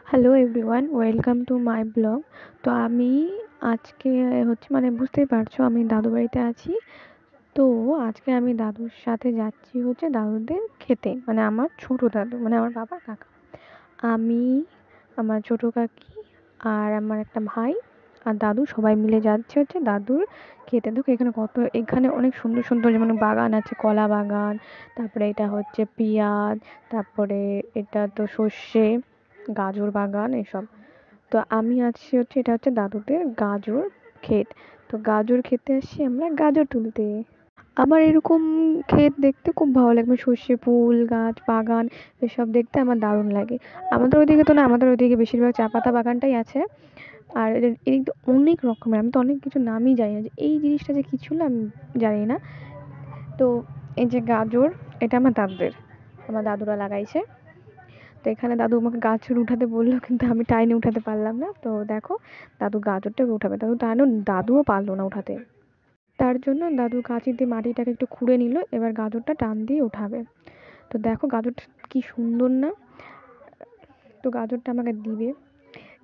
Hello everyone, welcome to my blog. তো আমি আজকে হচ্ছে বুঝতেই পারছো আমি দাদু বাড়িতে আছি। তো আজকে আমি দাদুর সাথে যাচ্ছি হচ্ছে দাদুদের খেতে, আমার ছোট দাদু আমার বাবার কাকা। আমি, আমার ছোট কাকি আর আমার একটা ভাই আর দাদু সবাই মিলে যাচ্ছে হচ্ছে দাদুর খেতে। দেখো এখানে অনেক সুন্দর সুন্দর যেমন বাগান আছে, কলা বাগান, তারপরে এটা হচ্ছে পেঁয়াজ, তারপরে এটা তো সর্ষে, গাজর বাগান এসব। তো আমি আছি হচ্ছে, এটা হচ্ছে দাদুদের গাজর ক্ষেত। তো গাজর খেতে আসছি আমরা গাজর তুলতে। আমার এরকম ক্ষেত দেখতে খুব ভালো লাগে, সর্ষে ফুল গাছ বাগান এসব দেখতে আমার দারুণ লাগে। আমাদের ওইদিকে তো না, আমাদের ওইদিকে বেশিরভাগ চা পাতা বাগানটাই আছে। আর এদিক তো অনেক রকমের, আমি তো অনেক কিছু নামই জানি না, যে এই জিনিসটা যে কি ছিল আমি জানি না। তো এই যে গাজর, এটা আমার দাদুদের, আমার দাদুরা লাগাইছে। তো এখানে দাদু আমাকে গাছের উঠাতে বললো, কিন্তু আমি টাইনে উঠাতে পারলাম না। তো দেখো, দাদু গাজরটাকে উঠাবে, দাদুও পারলো না উঠাতে। তার জন্য দাদু কাঁচি দিয়ে মাটিটাকে একটু খুঁড়ে নিল, এবার গাজরটা টান দিয়ে উঠাবে। তো দেখো গাজরটা কি সুন্দর না। তো গাজরটা আমাকে দিবে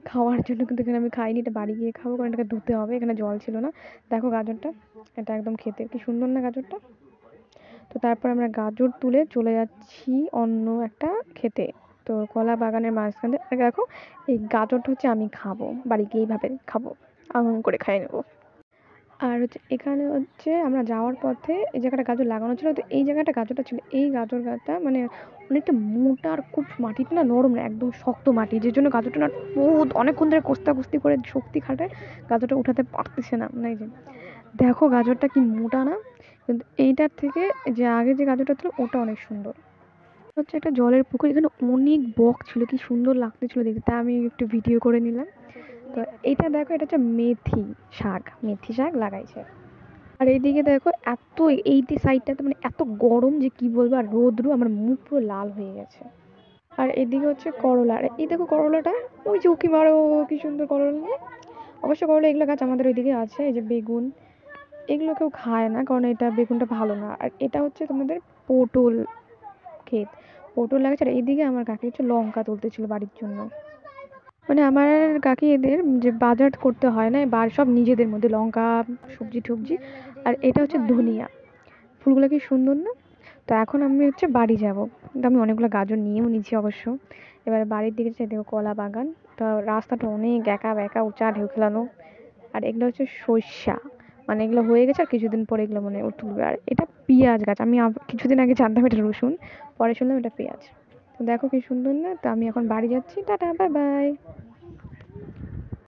খাওয়ার জন্য, কিন্তু এখানে আমি খাইনি, এটা বাড়ি গিয়ে খাবো, কারণ এটাকে ধুতে হবে, এখানে জল ছিল না। দেখো গাজরটা, এটা একদম খেতে কি সুন্দর না গাজরটা। তো তারপর আমরা গাজর তুলে চলে যাচ্ছি অন্য একটা খেতে। তো কলা বাগানের মাঝখান থেকে দেখো, এই গাজরটা হচ্ছে আমি খাবো, বাড়ি গিয়ে এইভাবে খাবো, আঙুম করে খাই নেবো। আর হচ্ছে এখানে হচ্ছে আমরা যাওয়ার পথে এই জায়গাটা গাজর লাগানো ছিল, তো এই জায়গাটা গাজরটা ছিল, এই গাজর গাছটা অনেকটা মোটা, আর খুব মাটিটা না নরম না, একদম শক্ত মাটি, যে জন্য গাজরটা না বহুত অনেকক্ষণ ধরে কস্তাকস্তি করে শক্তি খাটায় গাজরটা উঠাতে পারতেছে না। না এই যে দেখো গাজরটা কি মোটা না, কিন্তু এইটার থেকে যে আগে যে গাজরটা ছিল ওটা অনেক সুন্দর। হচ্ছে একটা জলের পুকুর, এখানে অনেক বক ছিল, কি সুন্দর লাগতেছিল দেখতে, তা আমি একটু ভিডিও করে নিলাম। তো এটা দেখো, এটা হচ্ছে মেথি শাক লাগাইছে। আর এইদিকে দেখো এত, এইটি সাইডটাতে এত গরম যে কি বলবো, আর রোদ্রু, আমার মুখ পুরো লাল হয়ে গেছে। আর এদিকে হচ্ছে করলা, আর এই দেখো করলাটা, ওই যে উকি মারো, কি সুন্দর করলা না? অবশ্য করলা এগুলো গাছ আমাদের ওইদিকে আছে। এই যে বেগুন, এগুলো কেউ খায় না, কারণ এটা বেগুনটা ভালো না। আর এটা হচ্ছে তোমাদের পটল ক্ষেত, পটল লাগাচ্ছে। আর এইদিকে আমার কাকি হচ্ছে লঙ্কা তুলতেছিল বাড়ির জন্য। আমার কাকি এদের যে বাজার করতে হয় না, সব নিজেদের মধ্যে লঙ্কা, সবজি টবজি। আর এটা হচ্ছে ধনিয়া, ফুলগুলো কি সুন্দর না। তো এখন আমি হচ্ছে বাড়ি যাব, কিন্তু আমি অনেকগুলো গাজর নিয়েও নিচ্ছি অবশ্য। এবার বাড়ির দিকে চাই, দেখো কলা বাগান। তো রাস্তাটা অনেক একা বেঁকা, উঁচা ঢেউ খেলানো। আর এগুলো হচ্ছে সর্ষা, এগুলো হয়ে গেছে, আর কিছুদিন পরে এগুলো তুলবে। আর এটা পেঁয়াজ গাছ, আমি কিছুদিন আগে জানতাম এটা রসুন, পরে শুনলাম এটা পেঁয়াজ। তো দেখো কি সুন্দর না। তো আমি এখন বাড়ি যাচ্ছি, টাটা বাই বাই।